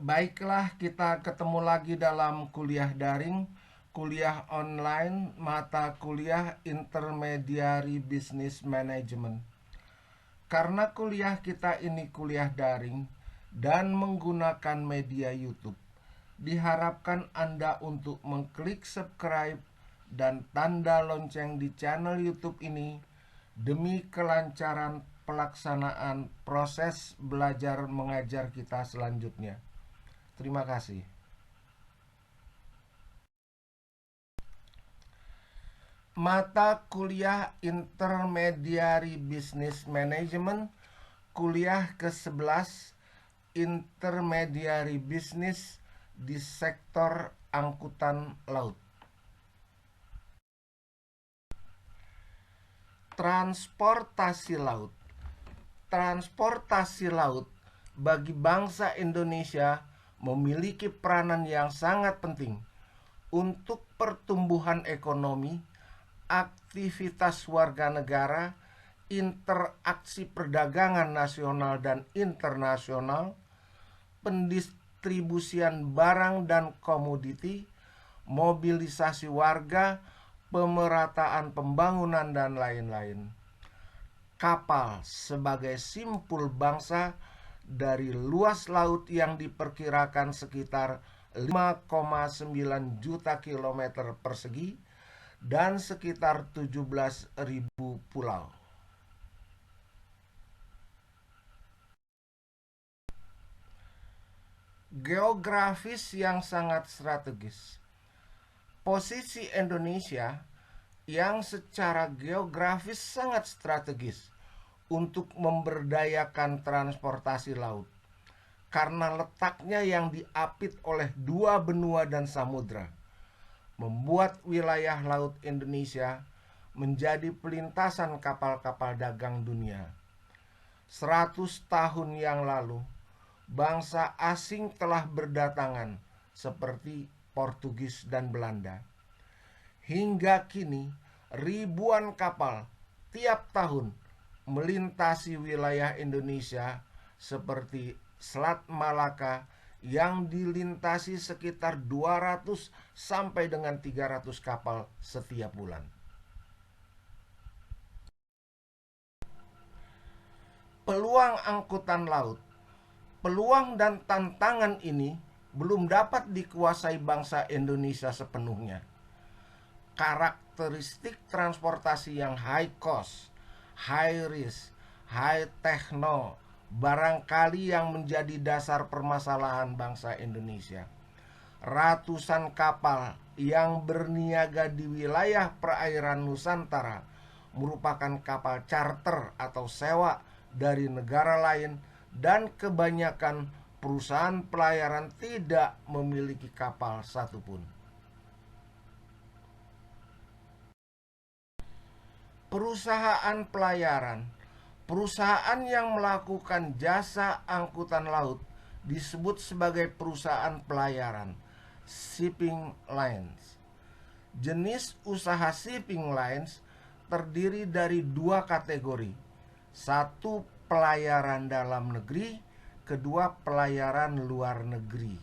Baiklah, kita ketemu lagi dalam kuliah daring, kuliah online, mata kuliah intermediary business management. Karena kuliah kita ini kuliah daring dan menggunakan media YouTube, diharapkan Anda untuk mengklik subscribe dan tanda lonceng di channel YouTube ini demi kelancaran pelaksanaan proses belajar mengajar kita selanjutnya. Terima kasih. Mata kuliah Intermediary Business Management, kuliah ke-11, Intermediary Business di sektor angkutan laut. Transportasi laut. Transportasi laut bagi bangsa Indonesia memiliki peranan yang sangat penting untuk pertumbuhan ekonomi, aktivitas warga negara, interaksi perdagangan nasional dan internasional, pendistribusian barang dan komoditi, mobilisasi warga, pemerataan pembangunan, dan lain-lain. Kapal sebagai simpul bangsa dari luas laut yang diperkirakan sekitar 5,9 juta kilometer persegi dan sekitar 17.000 pulau. Geografis yang sangat strategis. Posisi Indonesia yang secara geografis sangat strategis untuk memberdayakan transportasi laut karena letaknya yang diapit oleh dua benua dan samudra, membuat wilayah laut Indonesia menjadi pelintasan kapal-kapal dagang dunia. 100 tahun yang lalu, bangsa asing telah berdatangan seperti Portugis dan Belanda. Hingga kini, ribuan kapal tiap tahun melintasi wilayah Indonesia seperti Selat Malaka yang dilintasi sekitar 200 sampai dengan 300 kapal setiap bulan. Peluang angkutan laut. Peluang dan tantangan ini belum dapat dikuasai bangsa Indonesia sepenuhnya. Karakteristik transportasi yang high cost, high risk, high techno barangkali yang menjadi dasar permasalahan bangsa Indonesia. Ratusan kapal yang berniaga di wilayah perairan Nusantara merupakan kapal charter atau sewa dari negara lain, dan kebanyakan perusahaan pelayaran tidak memiliki kapal satupun. Perusahaan pelayaran, perusahaan yang melakukan jasa angkutan laut disebut sebagai perusahaan pelayaran, shipping lines. Jenis usaha shipping lines terdiri dari dua kategori. Satu, pelayaran dalam negeri, kedua, pelayaran luar negeri.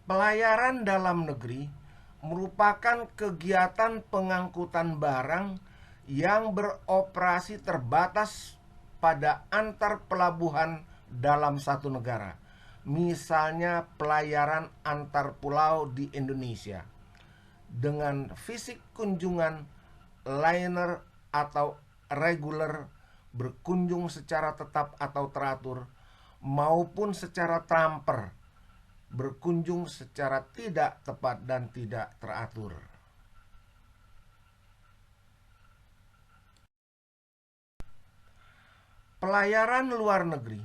Pelayaran dalam negeri merupakan kegiatan pengangkutan barang yang beroperasi terbatas pada antar pelabuhan dalam satu negara. Misalnya pelayaran antar pulau di Indonesia dengan fisik kunjungan liner atau reguler, berkunjung secara tetap atau teratur, maupun secara tamper, berkunjung secara tidak tepat dan tidak teratur. Pelayaran luar negeri.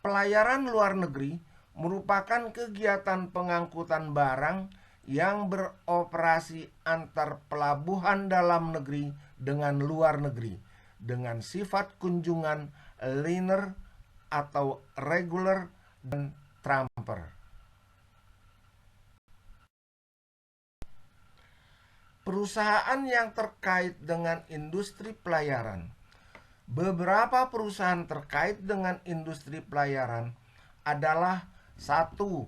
Pelayaran luar negeri merupakan kegiatan pengangkutan barang yang beroperasi antar pelabuhan dalam negeri dengan luar negeri dengan sifat kunjungan liner atau reguler dan tramper. Perusahaan yang terkait dengan industri pelayaran Beberapa perusahaan terkait dengan industri pelayaran adalah: satu,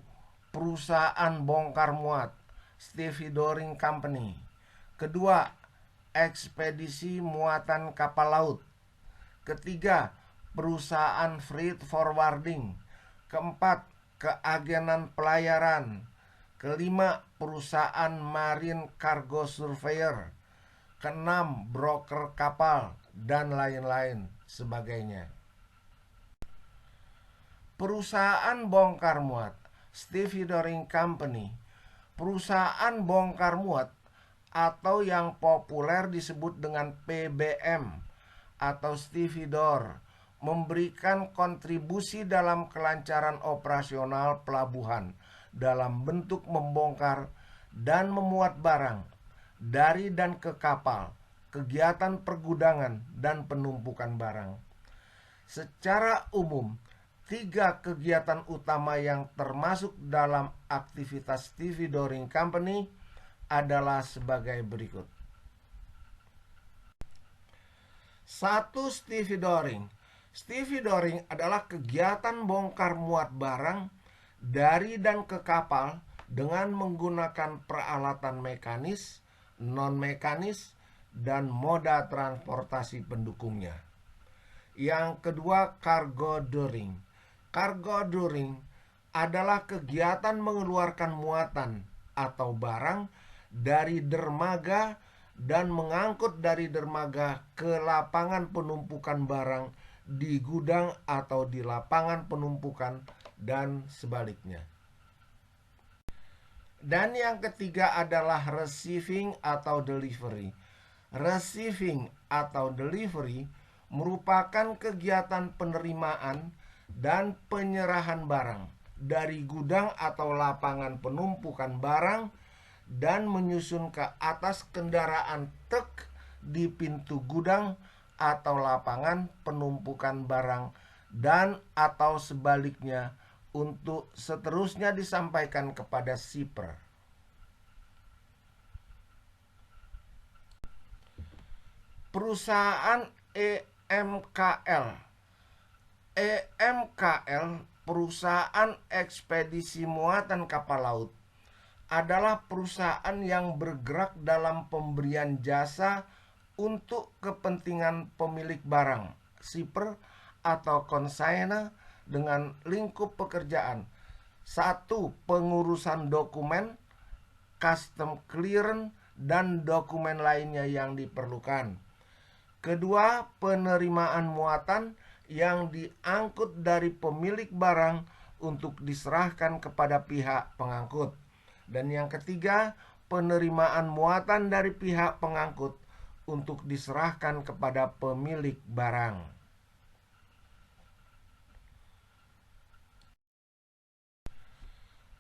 perusahaan bongkar muat, Stevedoring Company. Kedua, ekspedisi muatan kapal laut. Ketiga, perusahaan freight forwarding. Keempat, keagenan pelayaran. Kelima, perusahaan marine cargo surveyor. Keenam, broker kapal, dan lain-lain sebagainya. Perusahaan bongkar muat, Stevedoring Company, perusahaan bongkar muat atau yang populer disebut dengan PBM atau stevedore, memberikan kontribusi dalam kelancaran operasional pelabuhan dalam bentuk membongkar dan memuat barang dari dan ke kapal, kegiatan pergudangan, dan penumpukan barang. Secara umum, tiga kegiatan utama yang termasuk dalam aktivitas Stevedoring Company adalah sebagai berikut. 1. Stevedoring. Stevedoring adalah kegiatan bongkar muat barang dari dan ke kapal dengan menggunakan peralatan mekanis, non-mekanis, dan moda transportasi pendukungnya. Yang kedua, cargo dooring. Cargo dooring adalah kegiatan mengeluarkan muatan atau barang dari dermaga dan mengangkut dari dermaga ke lapangan penumpukan barang di gudang atau di lapangan penumpukan dan sebaliknya. Dan yang ketiga adalah receiving atau delivery. Receiving atau delivery merupakan kegiatan penerimaan dan penyerahan barang dari gudang atau lapangan penumpukan barang dan menyusun ke atas kendaraan truk di pintu gudang atau lapangan penumpukan barang dan atau sebaliknya untuk seterusnya disampaikan kepada shipper. Perusahaan EMKL. EMKL, perusahaan ekspedisi muatan kapal laut, adalah perusahaan yang bergerak dalam pemberian jasa untuk kepentingan pemilik barang, shipper atau consignor dengan lingkup pekerjaan. 1. Pengurusan dokumen, custom clearance, dan dokumen lainnya yang diperlukan. Kedua, penerimaan muatan yang diangkut dari pemilik barang untuk diserahkan kepada pihak pengangkut. Dan yang ketiga, penerimaan muatan dari pihak pengangkut untuk diserahkan kepada pemilik barang.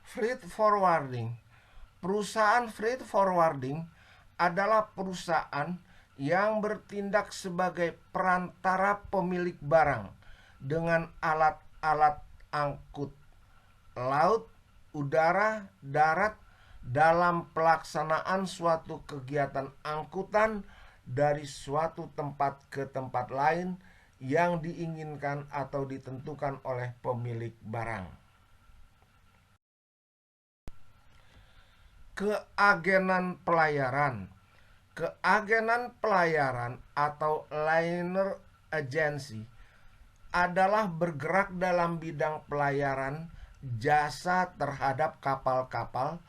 Freight forwarding. Perusahaan freight forwarding adalah perusahaan yang bertindak sebagai perantara pemilik barang dengan alat-alat angkut laut, udara, darat dalam pelaksanaan suatu kegiatan angkutan dari suatu tempat ke tempat lain yang diinginkan atau ditentukan oleh pemilik barang. Keagenan pelayaran. Keagenan pelayaran atau liner agency adalah bergerak dalam bidang pelayaran jasa terhadap kapal-kapal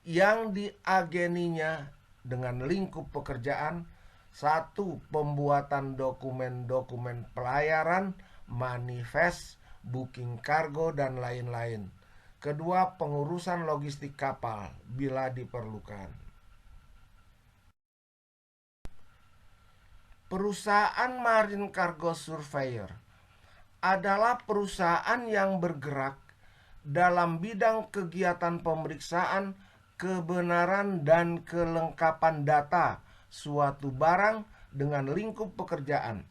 yang diageninya dengan lingkup pekerjaan. 1. Pembuatan dokumen-dokumen pelayaran, manifest, booking kargo, dan lain-lain. Kedua, pengurusan logistik kapal bila diperlukan. Perusahaan marine cargo surveyor adalah perusahaan yang bergerak dalam bidang kegiatan pemeriksaan kebenaran dan kelengkapan data suatu barang dengan lingkup pekerjaan,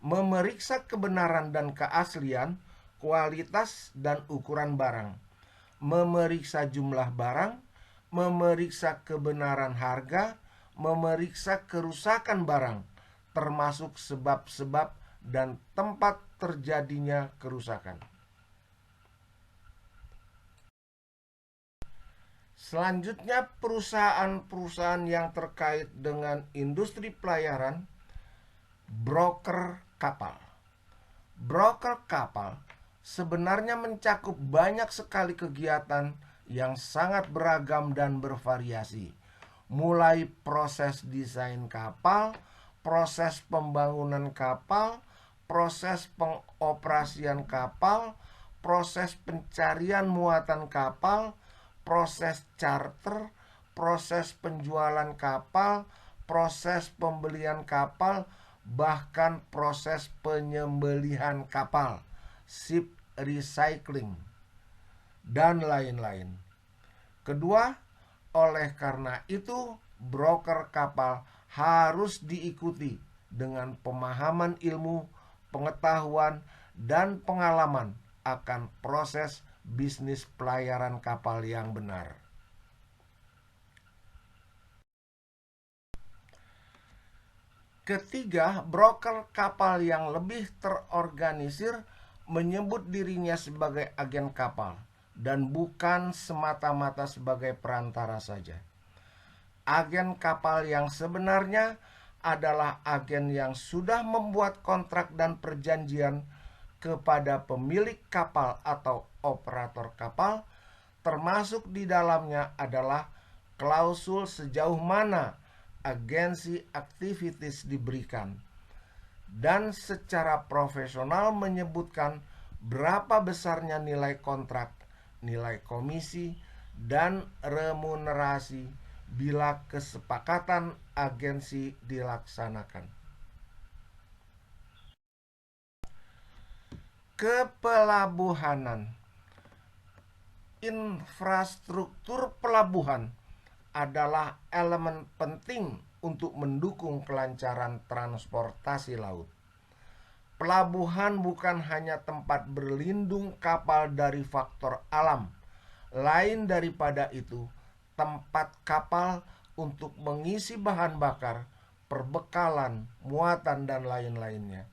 memeriksa kebenaran dan keaslian, kualitas dan ukuran barang, memeriksa jumlah barang, memeriksa kebenaran harga, memeriksa kerusakan barang, termasuk sebab-sebab dan tempat terjadinya kerusakan. Selanjutnya, perusahaan-perusahaan yang terkait dengan industri pelayaran, broker kapal. Broker kapal sebenarnya mencakup banyak sekali kegiatan yang sangat beragam dan bervariasi. Mulai proses desain kapal, proses pembangunan kapal, proses pengoperasian kapal, proses pencarian muatan kapal, proses charter, proses penjualan kapal, proses pembelian kapal, bahkan proses penyembelihan kapal, ship recycling, dan lain-lain. Kedua, oleh karena itu, broker kapal harus diikuti dengan pemahaman ilmu, pengetahuan, dan pengalaman akan proses bisnis pelayaran kapal yang benar. Ketiga, broker kapal yang lebih terorganisir menyebut dirinya sebagai agen kapal dan bukan semata-mata sebagai perantara saja. Agen kapal yang sebenarnya adalah agen yang sudah membuat kontrak dan perjanjian kepada pemilik kapal atau operator kapal, termasuk di dalamnya adalah klausul sejauh mana agensi activities diberikan, dan secara profesional menyebutkan berapa besarnya nilai kontrak, nilai komisi, dan remunerasi bila kesepakatan agensi dilaksanakan. Kepelabuhanan. Infrastruktur pelabuhan adalah elemen penting untuk mendukung kelancaran transportasi laut. Pelabuhan bukan hanya tempat berlindung kapal dari faktor alam. Lain daripada itu, tempat kapal untuk mengisi bahan bakar, perbekalan, muatan, dan lain-lainnya.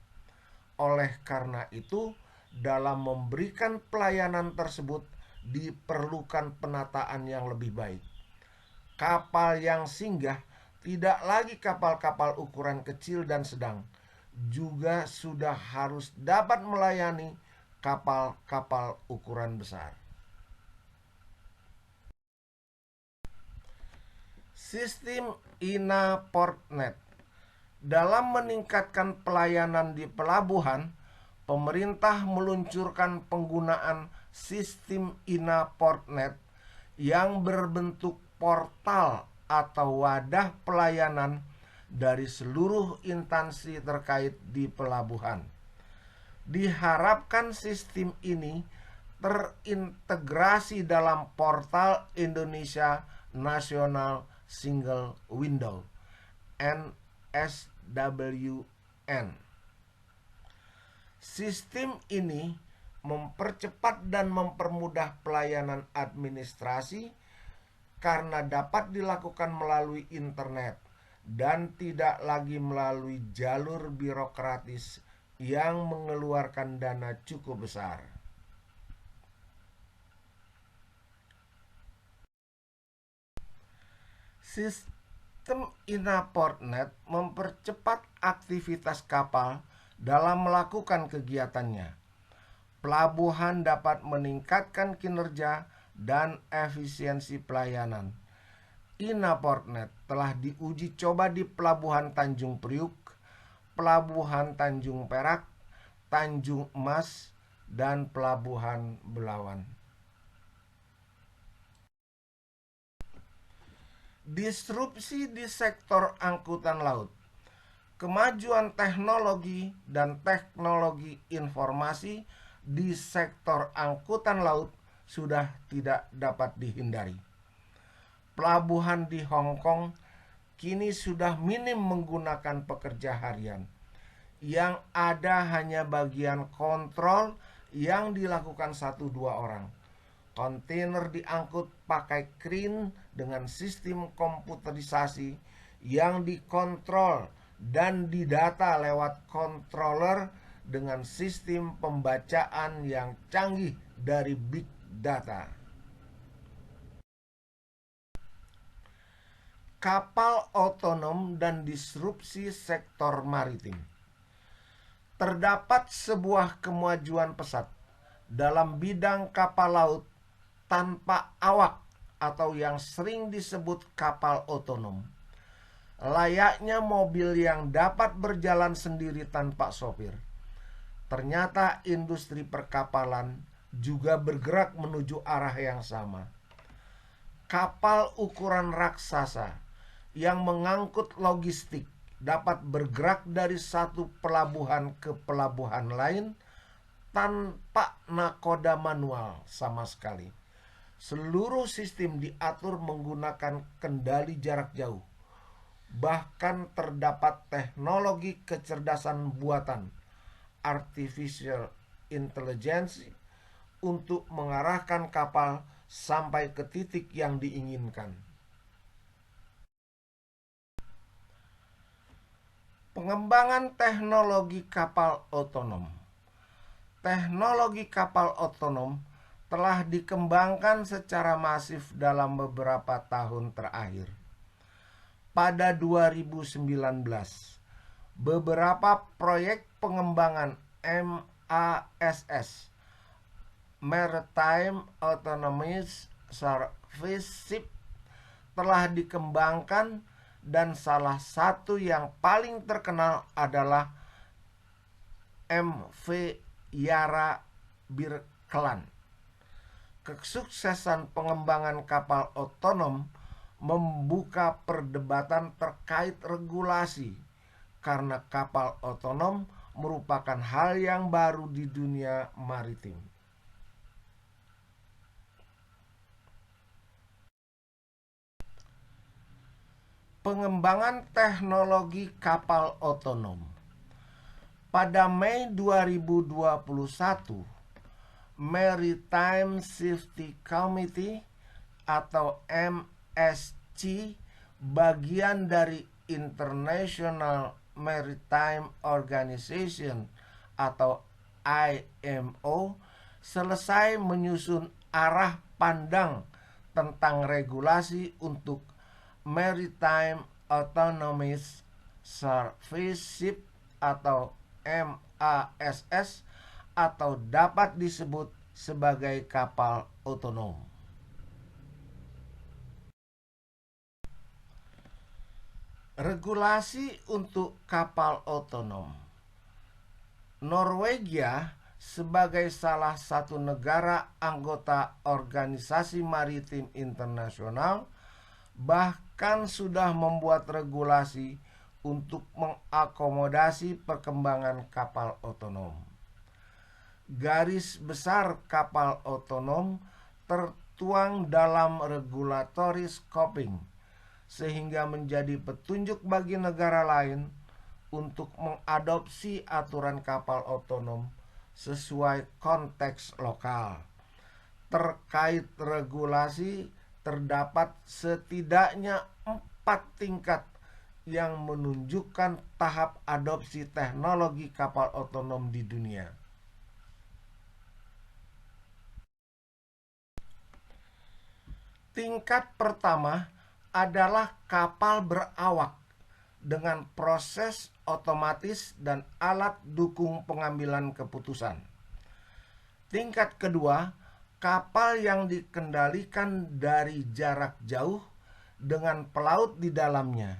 Oleh karena itu, dalam memberikan pelayanan tersebut diperlukan penataan yang lebih baik. Kapal yang singgah tidak lagi kapal-kapal ukuran kecil dan sedang, juga sudah harus dapat melayani kapal-kapal ukuran besar. Sistem INA Portnet. Dalam meningkatkan pelayanan di pelabuhan, pemerintah meluncurkan penggunaan sistem INA Portnet yang berbentuk portal atau wadah pelayanan dari seluruh instansi terkait di pelabuhan. Diharapkan sistem ini terintegrasi dalam portal Indonesia National Single Window (NSWN). Sistem ini mempercepat dan mempermudah pelayanan administrasi karena dapat dilakukan melalui internet dan tidak lagi melalui jalur birokratis yang mengeluarkan dana cukup besar. Sistem INA Portnet mempercepat aktivitas kapal dalam melakukan kegiatannya. Pelabuhan dapat meningkatkan kinerja dan efisiensi pelayanan. INA Portnet telah diuji coba di Pelabuhan Tanjung Priuk, Pelabuhan Tanjung Perak, Tanjung Emas, dan Pelabuhan Belawan. Disrupsi di sektor angkutan laut. Kemajuan teknologi dan teknologi informasi di sektor angkutan laut sudah tidak dapat dihindari. Pelabuhan di Hong Kong kini sudah minim menggunakan pekerja harian. Yang ada hanya bagian kontrol yang dilakukan 1-2 orang. Kontainer diangkut pakai krin dengan sistem komputerisasi yang dikontrol dan didata lewat controller dengan sistem pembacaan yang canggih dari big data. Kapal otonom dan disrupsi sektor maritim. Terdapat sebuah kemajuan pesat dalam bidang kapal laut tanpa awak atau yang sering disebut kapal otonom. Layaknya mobil yang dapat berjalan sendiri tanpa sopir. Ternyata industri perkapalan juga bergerak menuju arah yang sama. Kapal ukuran raksasa yang mengangkut logistik dapat bergerak dari satu pelabuhan ke pelabuhan lain tanpa nakoda manual sama sekali. Seluruh sistem diatur menggunakan kendali jarak jauh. Bahkan terdapat teknologi kecerdasan buatan artificial intelligence untuk mengarahkan kapal sampai ke titik yang diinginkan. Pengembangan teknologi kapal otonom. Teknologi kapal otonom telah dikembangkan secara masif dalam beberapa tahun terakhir. Pada 2019, beberapa proyek pengembangan MASS Maritime Autonomous Service Ship telah dikembangkan dan salah satu yang paling terkenal adalah MV Yara Birkeland. Kesuksesan pengembangan kapal otonom membuka perdebatan terkait regulasi karena kapal otonom merupakan hal yang baru di dunia maritim. Pengembangan teknologi kapal otonom. Pada Mei 2021, Maritime Safety Committee atau MSC, bagian dari International Maritime Organization atau IMO, selesai menyusun arah pandang tentang regulasi untuk Maritime Autonomous Service Ship atau MASS atau dapat disebut sebagai kapal otonom. Regulasi untuk kapal otonom. Norwegia sebagai salah satu negara anggota Organisasi Maritim Internasional bahkan sudah membuat regulasi untuk mengakomodasi perkembangan kapal otonom. Garis besar kapal otonom tertuang dalam regulatory scoping, sehingga menjadi petunjuk bagi negara lain untuk mengadopsi aturan kapal otonom sesuai konteks lokal. Terkait regulasi, terdapat setidaknya 4 tingkat yang menunjukkan tahap adopsi teknologi kapal otonom di dunia. Tingkat pertama adalah kapal berawak dengan proses otomatis dan alat dukung pengambilan keputusan. Tingkat kedua, kapal yang dikendalikan dari jarak jauh dengan pelaut di dalamnya.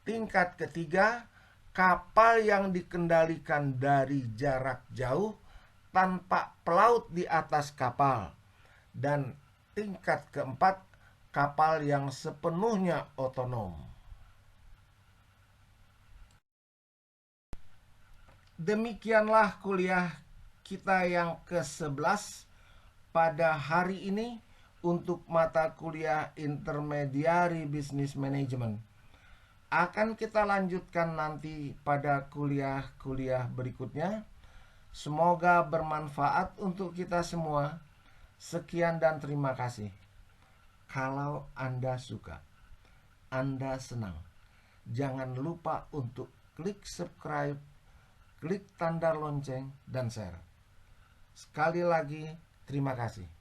Tingkat ketiga, kapal yang dikendalikan dari jarak jauh tanpa pelaut di atas kapal. Dan tingkat keempat, kapal yang sepenuhnya otonom. Demikianlah kuliah kita yang ke-11 pada hari ini untuk mata kuliah Intermediary Business Management. Akan kita lanjutkan nanti pada kuliah-kuliah berikutnya. Semoga bermanfaat untuk kita semua. Sekian dan terima kasih. Kalau Anda suka, Anda senang, jangan lupa untuk klik subscribe, klik tanda lonceng, dan share. Sekali lagi, terima kasih.